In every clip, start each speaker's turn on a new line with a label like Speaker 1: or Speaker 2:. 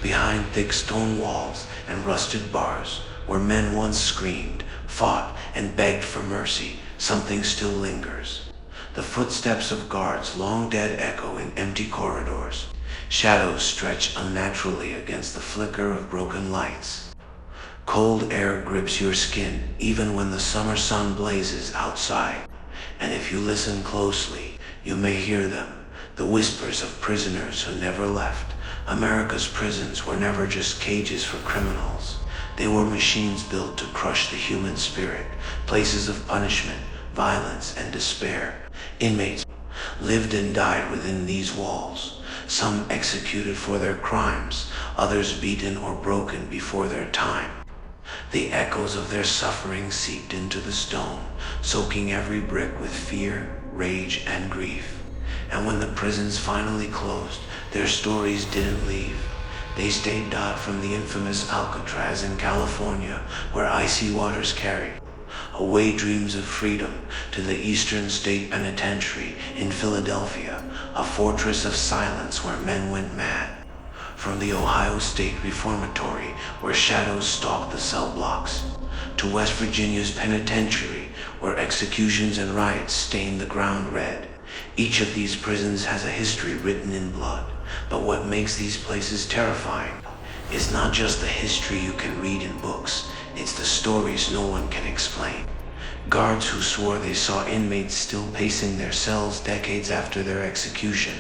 Speaker 1: behind thick stone walls and rusted bars, where men once screamed, fought, and begged for mercy, something still lingers. The footsteps of guards long dead echo in empty corridors. Shadows stretch unnaturally against the flicker of broken lights. Cold air grips your skin even when the summer sun blazes outside. And if you listen closely, you may hear them, the whispers of prisoners who never left. America's prisons were never just cages for criminals. They were machines built to crush the human spirit, places of punishment, violence, and despair. Inmates lived and died within these walls, some executed for their crimes, others beaten or broken before their time. The echoes of their suffering seeped into the stone, soaking every brick with fear, rage, and grief. And when the prisons finally closed, their stories didn't leave. They stayed dot from the infamous Alcatraz in California, where icy waters carried away dreams of freedom, to the Eastern State Penitentiary in Philadelphia, a fortress of silence where men went mad. From the Ohio State Reformatory, where shadows stalked the cell blocks, to West Virginia's Penitentiary, where executions and riots stained the ground red. Each of these prisons has a history written in blood, but what makes these places terrifying is not just the history you can read in books, it's the stories no one can explain. Guards who swore they saw inmates still pacing their cells decades after their execution.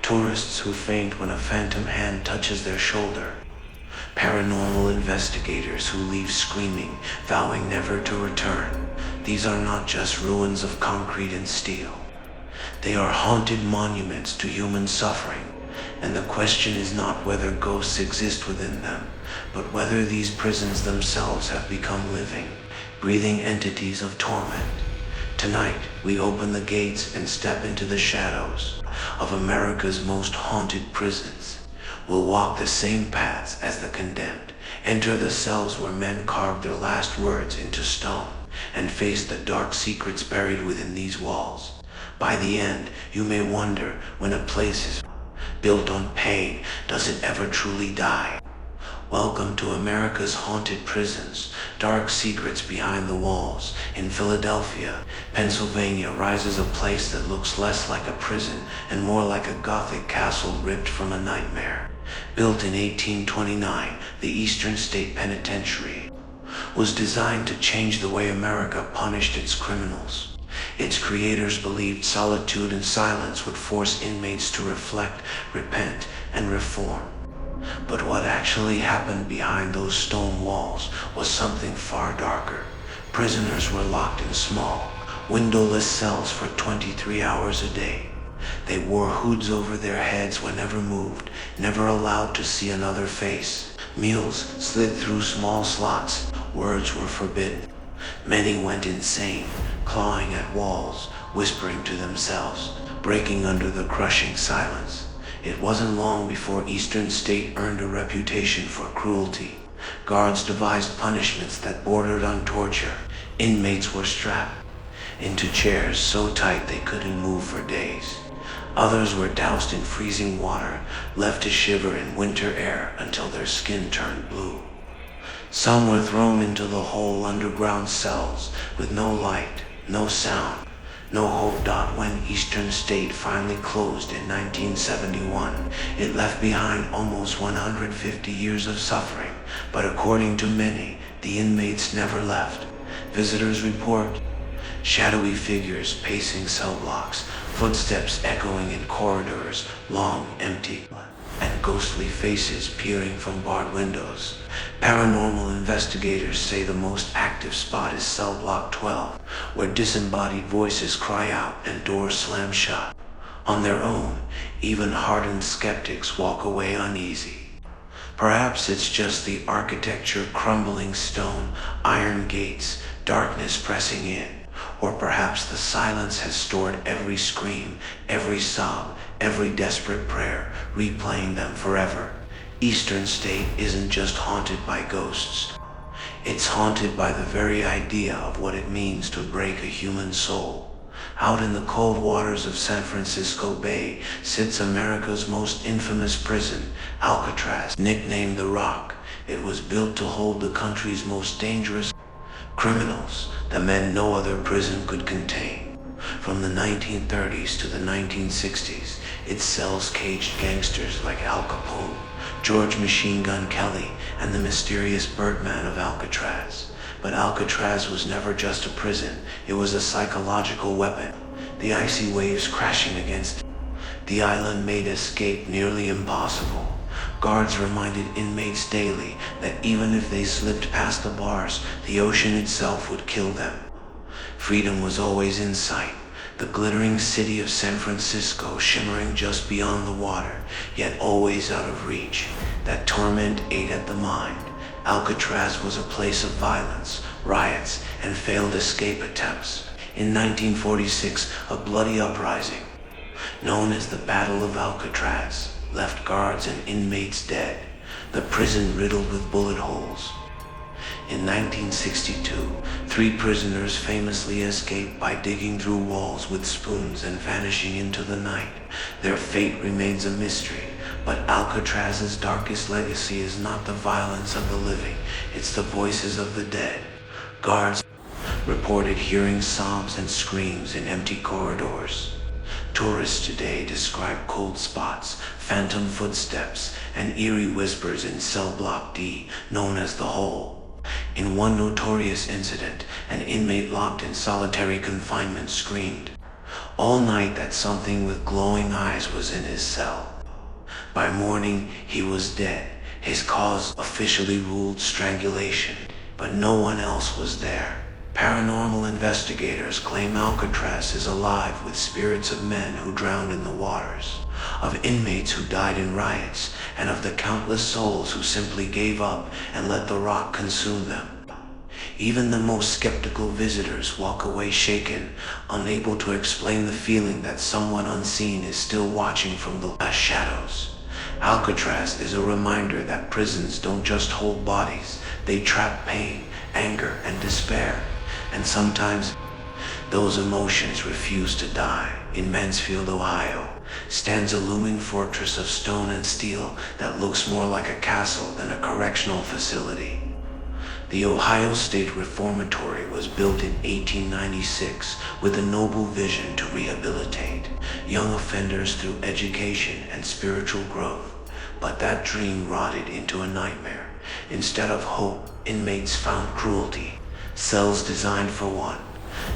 Speaker 1: Tourists who faint when a phantom hand touches their shoulder. Paranormal investigators who leave screaming, vowing never to return. These are not just ruins of concrete and steel. They are haunted monuments to human suffering, and the question is not whether ghosts exist within them, but whether these prisons themselves have become living, breathing entities of torment. Tonight, we open the gates and step into the shadows of America's most haunted prisons. We'll walk the same paths as the condemned, enter the cells where men carved their last words into stone, and face the dark secrets buried within these walls. By the end, you may wonder, when a place is built on pain, does it ever truly die? Welcome to America's haunted prisons, dark secrets behind the walls. In Philadelphia, Pennsylvania rises a place that looks less like a prison and more like a Gothic castle ripped from a nightmare. Built in 1829, the Eastern State Penitentiary was designed to change the way America punished its criminals. Its creators believed solitude and silence would force inmates to reflect, repent, and reform. But what actually happened behind those stone walls was something far darker. Prisoners were locked in small, windowless cells for 23 hours a day. They wore hoods over their heads whenever moved, never allowed to see another face. Meals slid through small slots. Words were forbidden. Many went insane, clawing at walls, whispering to themselves, breaking under the crushing silence. It wasn't long before Eastern State earned a reputation for cruelty. Guards devised punishments that bordered on torture. Inmates were strapped into chairs so tight they couldn't move for days. Others were doused in freezing water, left to shiver in winter air until their skin turned blue. Some were thrown into the whole underground cells with no light, no sound, no hope. When Eastern State finally closed in 1971, it left behind almost 150 years of suffering, but according to many, the inmates never left. Visitors report shadowy figures pacing cell blocks, footsteps echoing in corridors, long, empty, and ghostly faces peering from barred windows. Paranormal investigators say the most active spot is cell block 12, where disembodied voices cry out and doors slam shut. On their own, even hardened skeptics walk away uneasy. Perhaps it's just the architecture, crumbling stone, iron gates, darkness pressing in. Or perhaps the silence has stored every scream, every sob, every desperate prayer, replaying them forever. Eastern State isn't just haunted by ghosts. It's haunted by the very idea of what it means to break a human soul. Out in the cold waters of San Francisco Bay sits America's most infamous prison, Alcatraz, nicknamed the Rock. It was built to hold the country's most dangerous criminals, the men no other prison could contain. From the 1930s to the 1960s, its cells caged gangsters like Al Capone, George Machine Gun Kelly, and the mysterious Birdman of Alcatraz. But Alcatraz was never just a prison, it was a psychological weapon. The icy waves crashing against the island made escape nearly impossible. Guards reminded inmates daily that even if they slipped past the bars, the ocean itself would kill them. Freedom was always in sight, the glittering city of San Francisco shimmering just beyond the water, yet always out of reach. That torment ate at the mind. Alcatraz was a place of violence, riots, and failed escape attempts. In 1946, a bloody uprising, known as the Battle of Alcatraz, left guards and inmates dead, the prison riddled with bullet holes. In 1962, 3 prisoners famously escaped by digging through walls with spoons and vanishing into the night. Their fate remains a mystery, but Alcatraz's darkest legacy is not the violence of the living, it's the voices of the dead. Guards reported hearing sobs and screams in empty corridors. Tourists today describe cold spots, phantom footsteps, and eerie whispers in cell block D, known as the Hole. In one notorious incident, an inmate locked in solitary confinement screamed all night that something with glowing eyes was in his cell. By morning, he was dead. His cause officially ruled strangulation, but no one else was there. Paranormal investigators claim Alcatraz is alive with spirits of men who drowned in the waters, of inmates who died in riots, and of the countless souls who simply gave up and let the rock consume them. Even the most skeptical visitors walk away shaken, unable to explain the feeling that someone unseen is still watching from the shadows. Alcatraz is a reminder that prisons don't just hold bodies, they trap pain, anger, and despair. And sometimes those emotions refuse to die. In Mansfield, Ohio, stands a looming fortress of stone and steel that looks more like a castle than a correctional facility. The Ohio State Reformatory was built in 1896 with a noble vision to rehabilitate young offenders through education and spiritual growth. But that dream rotted into a nightmare. Instead of hope, inmates found cruelty. Cells designed for one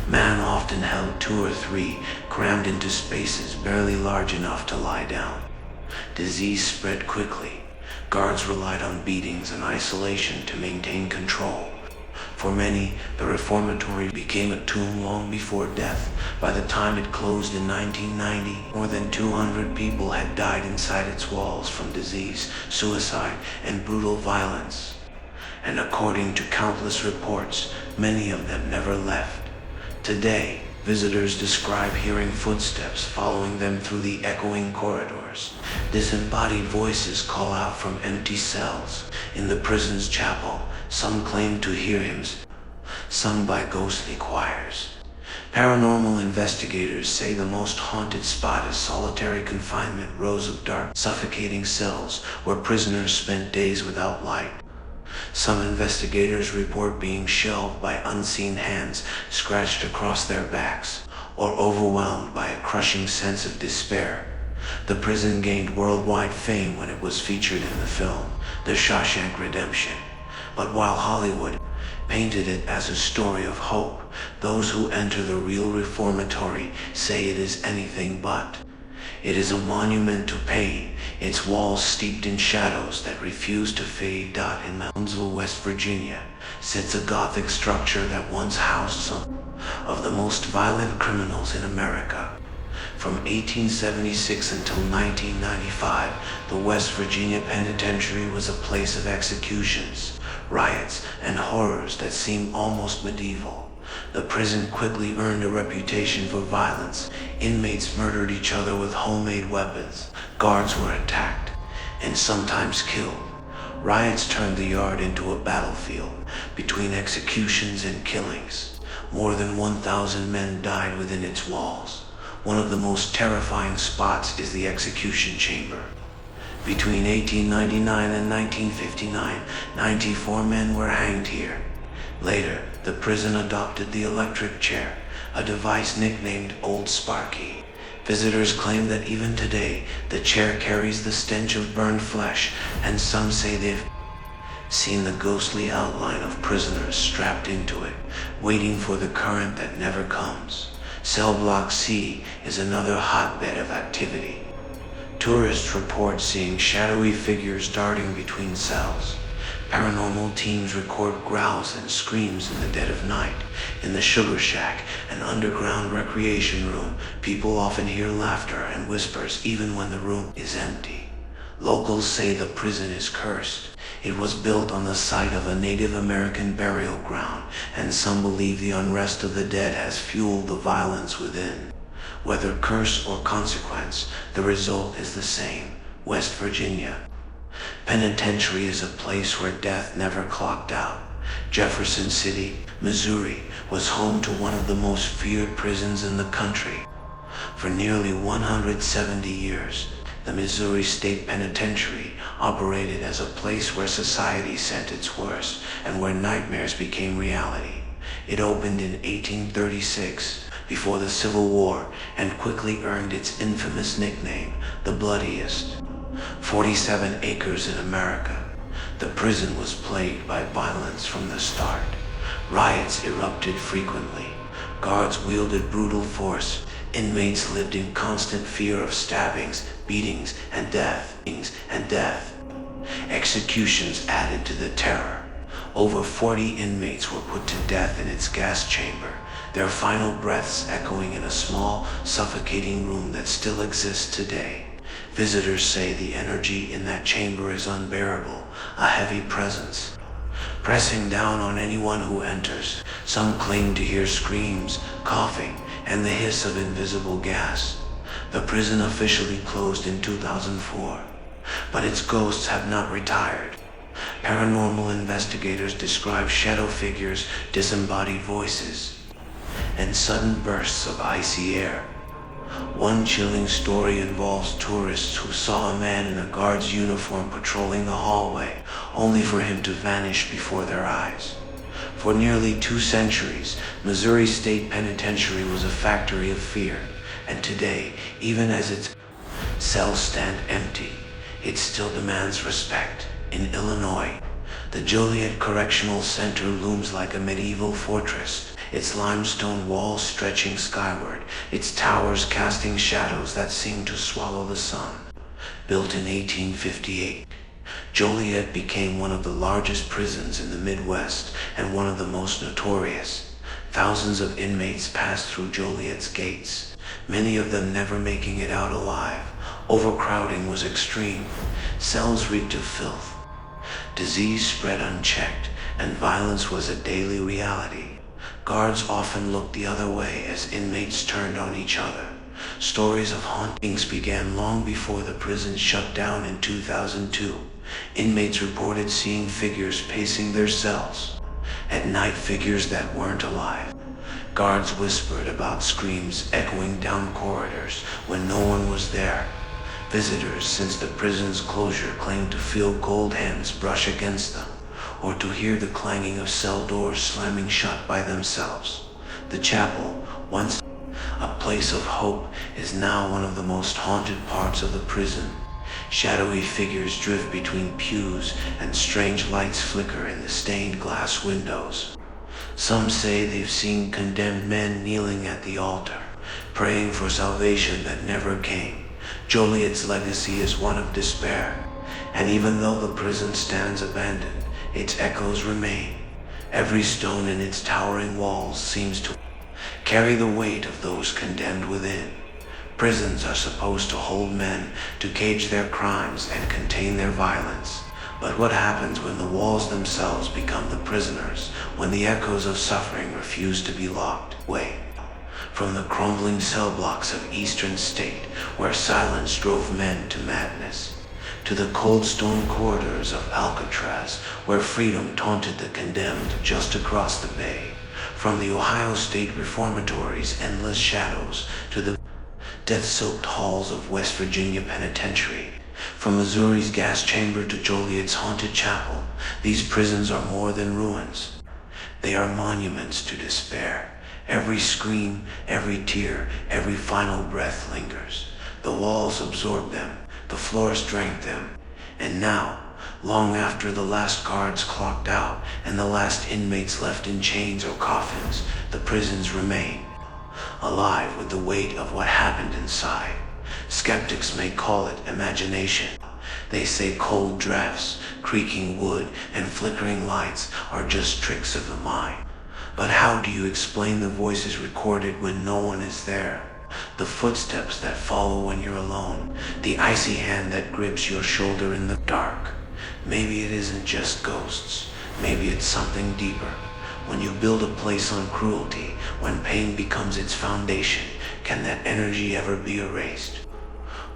Speaker 1: man often held 2 or 3, crammed into spaces barely large enough to lie down. Disease spread quickly. Guards relied on beatings and isolation to maintain control. For many, the reformatory became a tomb long before death. By the time it closed in 1990, more than 200 people had died inside its walls from disease, suicide, and brutal violence. And according to countless reports, many of them never left. Today, visitors describe hearing footsteps following them through the echoing corridors. Disembodied voices call out from empty cells. In the prison's chapel, some claim to hear hymns sung by ghostly choirs. Paranormal investigators say the most haunted spot is solitary confinement, rows of dark, suffocating cells where prisoners spent days without light. Some investigators report being shelved by unseen hands scratched across their backs, or overwhelmed by a crushing sense of despair. The prison gained worldwide fame when it was featured in the film, The Shawshank Redemption. But while Hollywood painted it as a story of hope, those who enter the real reformatory say it is anything but. It is a monument to pain, its walls steeped in shadows that refuse to fade. In Moundsville, West Virginia, sits a Gothic structure that once housed some of the most violent criminals in America. From 1876 until 1995, the West Virginia Penitentiary was a place of executions, riots, and horrors that seem almost medieval. The prison quickly earned a reputation for violence. Inmates murdered each other with homemade weapons. Guards were attacked and sometimes killed. Riots turned the yard into a battlefield between executions and killings. More than 1,000 men died within its walls. One of the most terrifying spots is the execution chamber. Between 1899 and 1959, 94 men were hanged here. Later, the prison adopted the electric chair, a device nicknamed Old Sparky. Visitors claim that even today, the chair carries the stench of burned flesh, and some say they've seen the ghostly outline of prisoners strapped into it, waiting for the current that never comes. Cell Block C is another hotbed of activity. Tourists report seeing shadowy figures darting between cells. Paranormal teams record growls and screams in the dead of night. In the Sugar Shack, an underground recreation room, people often hear laughter and whispers even when the room is empty. Locals say the prison is cursed. It was built on the site of a Native American burial ground, and some believe the unrest of the dead has fueled the violence within. Whether curse or consequence, the result is the same. West Virginia. Penitentiary is a place where death never clocked out. Jefferson City, Missouri, was home to one of the most feared prisons in the country. For nearly 170 years, the Missouri State Penitentiary operated as a place where society sent its worst and where nightmares became reality. It opened in 1836, before the Civil War, and quickly earned its infamous nickname, the bloodiest. 47 acres in America. The prison was plagued by violence from the start. Riots erupted frequently. Guards wielded brutal force. Inmates lived in constant fear of stabbings, beatings, and death. Executions added to the terror. Over 40 inmates were put to death in its gas chamber, their final breaths echoing in a small, suffocating room that still exists today. Visitors say the energy in that chamber is unbearable, a heavy presence, pressing down on anyone who enters. Some claim to hear screams, coughing, and the hiss of invisible gas. The prison officially closed in 2004, but its ghosts have not retired. Paranormal investigators describe shadow figures, disembodied voices, and sudden bursts of icy air. One chilling story involves tourists who saw a man in a guard's uniform patrolling the hallway, only for him to vanish before their eyes. For nearly 2 centuries, Missouri State Penitentiary was a factory of fear, and today, even as its cells stand empty, it still demands respect. In Illinois, the Joliet Correctional Center looms like a medieval fortress, its limestone walls stretching skyward, its towers casting shadows that seem to swallow the sun. Built in 1858, Joliet became one of the largest prisons in the Midwest and one of the most notorious. Thousands of inmates passed through Joliet's gates, many of them never making it out alive. Overcrowding was extreme. Cells reeked of filth. Disease spread unchecked, and violence was a daily reality. Guards often looked the other way as inmates turned on each other. Stories of hauntings began long before the prison shut down in 2002. Inmates reported seeing figures pacing their cells. At night, figures that weren't alive. Guards whispered about screams echoing down corridors when no one was there. Visitors since the prison's closure claimed to feel cold hands brush against them, or to hear the clanging of cell doors slamming shut by themselves. The chapel, once a place of hope, is now one of the most haunted parts of the prison. Shadowy figures drift between pews, and strange lights flicker in the stained glass windows. Some say they've seen condemned men kneeling at the altar, praying for salvation that never came. Joliet's legacy is one of despair, and even though the prison stands abandoned, its echoes remain. Every stone in its towering walls seems to carry the weight of those condemned within. Prisons are supposed to hold men, to cage their crimes and contain their violence. But what happens when the walls themselves become the prisoners, when the echoes of suffering refuse to be locked away? From the crumbling cell blocks of Eastern State, where silence drove men to madness, to the cold stone corridors of Alcatraz, where freedom taunted the condemned just across the bay. From the Ohio State Reformatory's endless shadows to the death-soaked halls of West Virginia Penitentiary, from Missouri's gas chamber to Joliet's haunted chapel, these prisons are more than ruins. They are monuments to despair. Every scream, every tear, every final breath lingers. The walls absorbed them, the floors drank them, and now, long after the last guards clocked out and the last inmates left in chains or coffins, the prisons remain, alive with the weight of what happened inside. Skeptics may call it imagination. They say cold drafts, creaking wood, and flickering lights are just tricks of the mind. But how do you explain the voices recorded when no one is there? The footsteps that follow when you're alone, the icy hand that grips your shoulder in the dark. Maybe it isn't just ghosts. Maybe it's something deeper. When you build a place on cruelty, when pain becomes its foundation, can that energy ever be erased?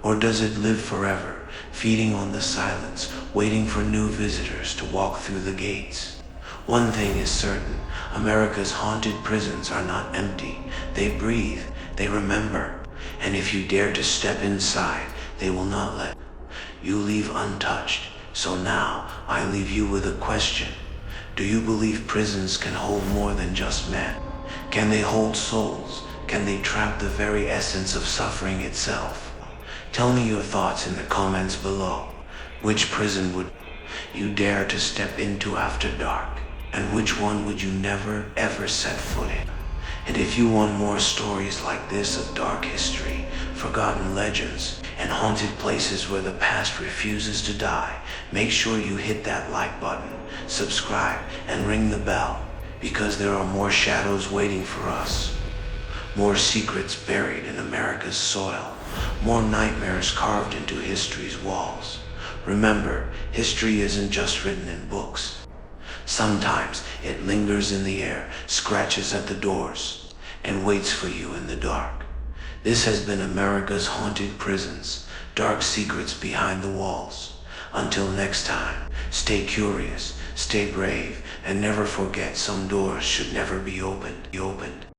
Speaker 1: Or does it live forever, feeding on the silence, waiting for new visitors to walk through the gates? One thing is certain, America's haunted prisons are not empty. They breathe, they remember, and if you dare to step inside, they will not let you leave untouched. So now, I leave you with a question. Do you believe prisons can hold more than just men? Can they hold souls? Can they trap the very essence of suffering itself? Tell me your thoughts in the comments below. Which prison would you dare to step into after dark? And which one would you never ever set foot in? And if you want more stories like this of dark history, forgotten legends, and haunted places where the past refuses to die, make sure you hit that like button, subscribe, and ring the bell, because there are more shadows waiting for us. More secrets buried in America's soil. More nightmares carved into history's walls. Remember, history isn't just written in books. Sometimes it lingers in the air, scratches at the doors, and waits for you in the dark. This has been America's Haunted Prisons, dark secrets behind the walls. Until next time, stay curious, stay brave, and never forget some doors should never be opened.